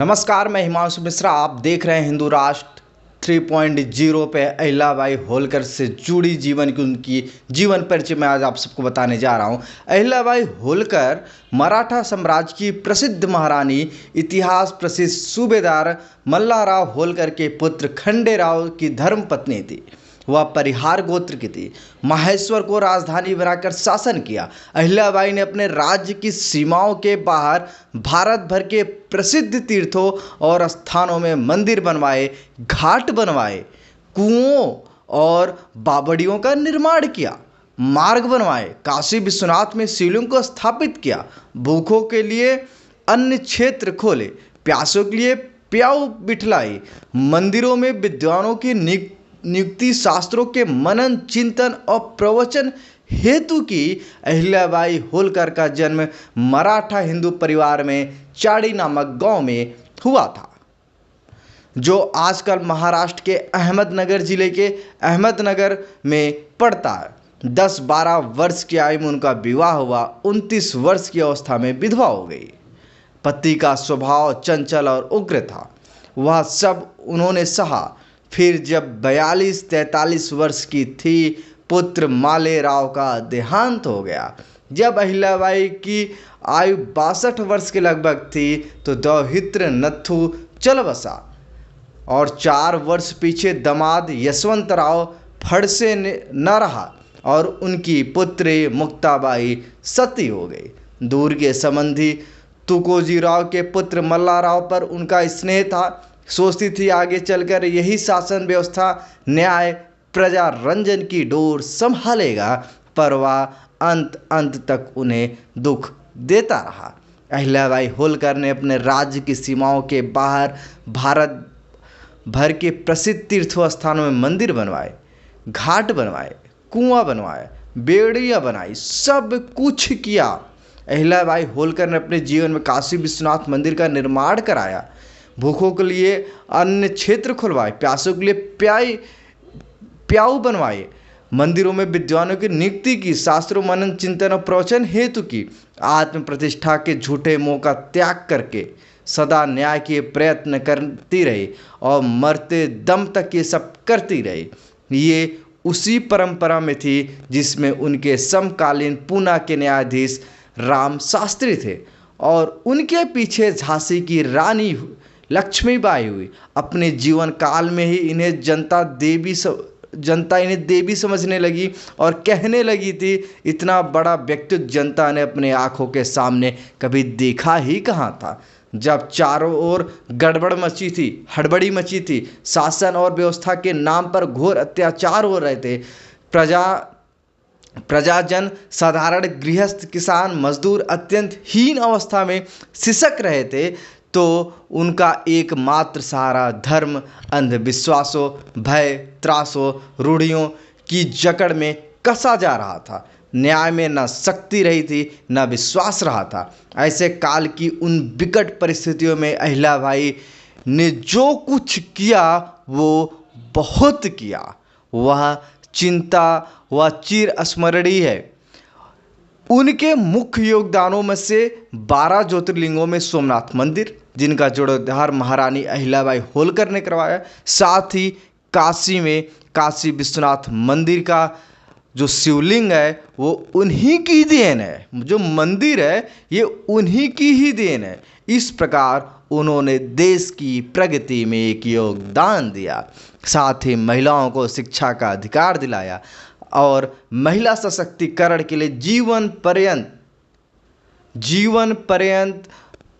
नमस्कार, मैं हिमांशु मिश्रा। आप देख रहे हैं हिंदू राष्ट्र 3.0 पे अहिल्याबाई होलकर से जुड़ी जीवन की उनकी जीवन परिचय मैं आज आप सबको बताने जा रहा हूं। अहिल्याबाई होलकर मराठा साम्राज्य की प्रसिद्ध महारानी, इतिहास प्रसिद्ध सूबेदार मल्हारराव होलकर के पुत्र खंडेराव की धर्मपत्नी थी। वह परिहार गोत्र की थी। माहेश्वर को राजधानी बनाकर शासन किया। अहिल्याबाई ने अपने राज्य की सीमाओं के बाहर भारत भर के प्रसिद्ध तीर्थों और स्थानों में मंदिर बनवाए, घाट बनवाए, कुओं और बावड़ियों का निर्माण किया, मार्ग बनवाए, काशी विश्वनाथ में शिवलिंग को स्थापित किया, भूखों के लिए अन्न क्षेत्र खोले, प्यासों के लिए प्याऊ बिठलाई, मंदिरों में विद्वानों की नियुक्ति, शास्त्रों के मनन, चिंतन और प्रवचन हेतु की। अहिल्याबाई होलकर का जन्म मराठा हिंदू परिवार में चाड़ी नामक गांव में हुआ था, जो आजकल महाराष्ट्र के अहमदनगर जिले के अहमदनगर में पड़ता है। 10-12 वर्ष की आयु में उनका विवाह हुआ। 29 वर्ष की अवस्था में विधवा हो गई। पति का स्वभाव चंचल और उग्र था। वह सब उन्होंने सहा। फिर जब 42-43 वर्ष की थी, पुत्र मालेराव का देहांत हो गया। जब अहिल्याबाई की आयु 62 वर्ष के लगभग थी तो दौहित्र नथु चल बसा और 4 वर्ष पीछे दामाद यशवंतराव फड़ से न रहा और उनकी पुत्री मुक्ताबाई सती हो गई। दूर के संबंधी तुकोजीराव के पुत्र मल्हारराव पर उनका स्नेह था। सोचती थी आगे चलकर यही शासन व्यवस्था, न्याय, प्रजा रंजन की डोर संभालेगा, पर वह अंत तक उन्हें दुख देता रहा। अहिल्याबाई होलकर ने अपने राज्य की सीमाओं के बाहर भारत भर के प्रसिद्ध तीर्थ स्थानों में मंदिर बनवाए, घाट बनवाए, कुआं बनवाए, बेड़ियां बनाई, सब कुछ किया। अहिल्याबाई होलकर ने अपने जीवन में काशी विश्वनाथ मंदिर का निर्माण कराया, भूखों के लिए अन्न क्षेत्र खुलवाए, प्यासों के लिए प्याऊ बनवाए, मंदिरों में विद्वानों की नियुक्ति की, शास्त्रों, मनन, चिंतन और प्रवचन हेतु की। आत्म प्रतिष्ठा के झूठे मोह का त्याग करके सदा न्याय के प्रयत्न करती रही और मरते दम तक ये सब करती रही। ये उसी परंपरा में थी जिसमें उनके समकालीन पूना के न्यायाधीश राम शास्त्री थे और उनके पीछे झांसी की रानी लक्ष्मीबाई हुई। अपने जीवन काल में ही इन्हें जनता इन्हें देवी समझने लगी और कहने लगी थी, इतना बड़ा व्यक्तित्व जनता ने अपने आंखों के सामने कभी देखा ही कहाँ था। जब चारों ओर गड़बड़ मची थी, हड़बड़ी मची थी, शासन और व्यवस्था के नाम पर घोर अत्याचार हो रहे थे, प्रजाजन, साधारण गृहस्थ, किसान, मजदूर अत्यंत हीन अवस्था में सिसक रहे थे, तो उनका एकमात्र सहारा धर्म, अंधविश्वासों, भय, त्रासों, रूढ़ियों की जकड़ में कसा जा रहा था। न्याय में न शक्ति रही थी, न विश्वास रहा था। ऐसे काल की उन विकट परिस्थितियों में अहिल्याबाई ने जो कुछ किया वो बहुत किया। वह चिर स्मरणीय है। उनके मुख्य योगदानों में से 12 ज्योतिर्लिंगों में सोमनाथ मंदिर, जिनका जीर्णोद्धार महारानी अहिल्याबाई होलकर ने करवाया, साथ ही काशी में काशी विश्वनाथ मंदिर का जो शिवलिंग है वो उन्हीं की देन है। जो मंदिर है ये उन्हीं की ही देन है। इस प्रकार उन्होंने देश की प्रगति में एक योगदान दिया। साथ ही महिलाओं को शिक्षा का अधिकार दिलाया और महिला सशक्तिकरण के लिए जीवन पर्यंत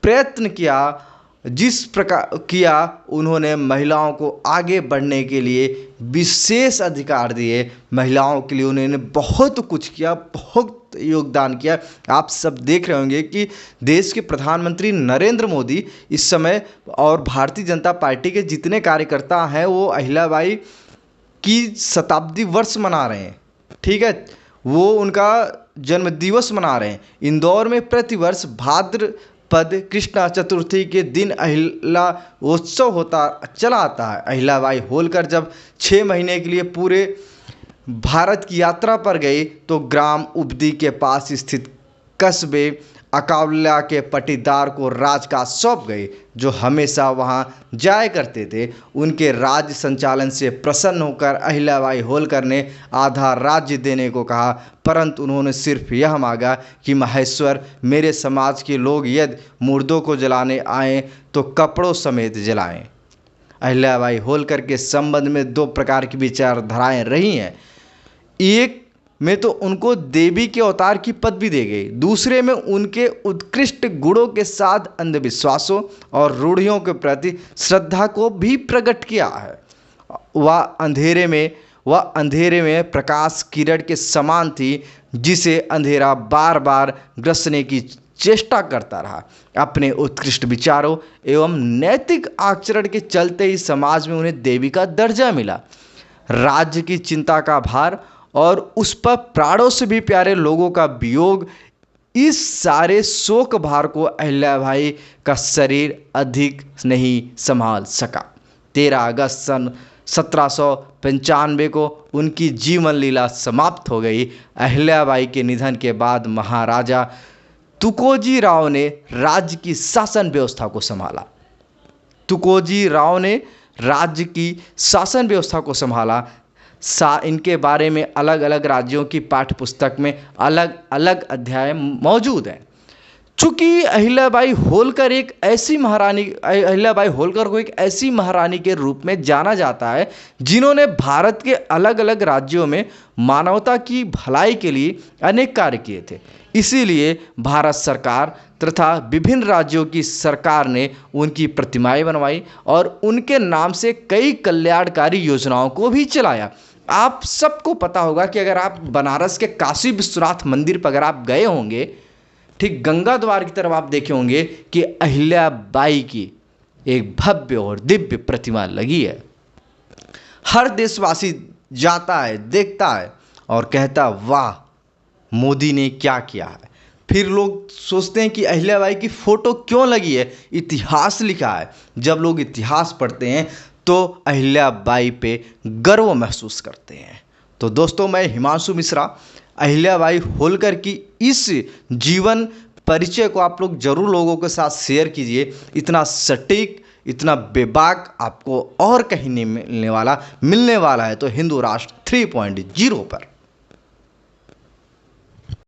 प्रयत्न किया। जिस प्रकार किया, उन्होंने महिलाओं को आगे बढ़ने के लिए विशेष अधिकार दिए। महिलाओं के लिए उन्होंने बहुत कुछ किया, बहुत योगदान किया। आप सब देख रहे होंगे कि देश के प्रधानमंत्री नरेंद्र मोदी इस समय और भारतीय जनता पार्टी के जितने कार्यकर्ता हैं वो अहिल्याबाई की शताब्दी वर्ष मना रहे हैं। ठीक है, वो उनका जन्म दिवस मना रहे हैं। इंदौर में प्रतिवर्ष भाद्रपद कृष्णा चतुर्थी के दिन अहिल्या उत्सव चला आता है। अहिल्याबाई होलकर जब 6 महीने के लिए पूरे भारत की यात्रा पर गई तो ग्राम उबदी के पास स्थित कस्बे अकाउल्या के पटीदार को राजकाज सौंप गई, जो हमेशा वहां जाया करते थे। उनके राज्य संचालन से प्रसन्न होकर अहिल्याबाई होलकर ने आधा राज्य देने को कहा, परंतु उन्होंने सिर्फ यह मांगा कि महेश्वर, मेरे समाज के लोग यदि मुर्दों को जलाने आए तो कपड़ों समेत जलाएं। अहिल्याबाई होलकर के संबंध में दो प्रकार की विचारधाराएं रही हैं। एक में तो उनको देवी के अवतार की पदवी दी गई, दूसरे में उनके उत्कृष्ट गुणों के साथ अंधविश्वासों और रूढ़ियों के प्रति श्रद्धा को भी प्रकट किया है। वह अंधेरे में प्रकाश किरण के समान थी, जिसे अंधेरा बार बार ग्रसने की चेष्टा करता रहा। अपने उत्कृष्ट विचारों एवं नैतिक आचरण के चलते ही समाज में उन्हें देवी का दर्जा मिला। राज्य की चिंता का भार और उस पर प्राणों से भी प्यारे लोगों का वियोग, इस सारे शोक भार को अहिल्याबाई का शरीर अधिक नहीं संभाल सका। 13 अगस्त सन 1795 को उनकी जीवन लीला समाप्त हो गई। अहिल्याबाई के निधन के बाद महाराजा तुकोजी राव ने राज्य की शासन व्यवस्था को संभाला। तुकोजी राव ने राज्य की शासन व्यवस्था को संभाला। इनके बारे में अलग अलग राज्यों की पाठ्य पुस्तक में अलग अलग अध्याय मौजूद हैं। चूँकि अहिल्याबाई होलकर को एक ऐसी महारानी के रूप में जाना जाता है जिन्होंने भारत के अलग अलग राज्यों में मानवता की भलाई के लिए अनेक कार्य किए थे। इसीलिए भारत सरकार तथा विभिन्न राज्यों की सरकार ने उनकी प्रतिमाएं बनवाई और उनके नाम से कई कल्याणकारी योजनाओं को भी चलाया। आप सबको पता होगा कि अगर आप बनारस के काशी विश्वनाथ मंदिर पर अगर आप गए होंगे, ठीक गंगा द्वार की तरफ आप देखे होंगे कि अहिल्याबाई की एक भव्य और दिव्य प्रतिमा लगी है। हर देशवासी जाता है, देखता है और कहता, वाह, मोदी ने क्या किया है। फिर लोग सोचते हैं कि अहिल्याबाई की फ़ोटो क्यों लगी है। इतिहास लिखा है। जब लोग इतिहास पढ़ते हैं तो अहिल्याबाई पे गर्व महसूस करते हैं। तो दोस्तों, मैं हिमांशु मिश्रा अहिल्याबाई होलकर की इस जीवन परिचय को आप लोग जरूर लोगों के साथ शेयर कीजिए। इतना सटीक, इतना बेबाक आपको और कहीं नहीं मिलने वाला है तो हिंदू राष्ट्र 3.0 पर।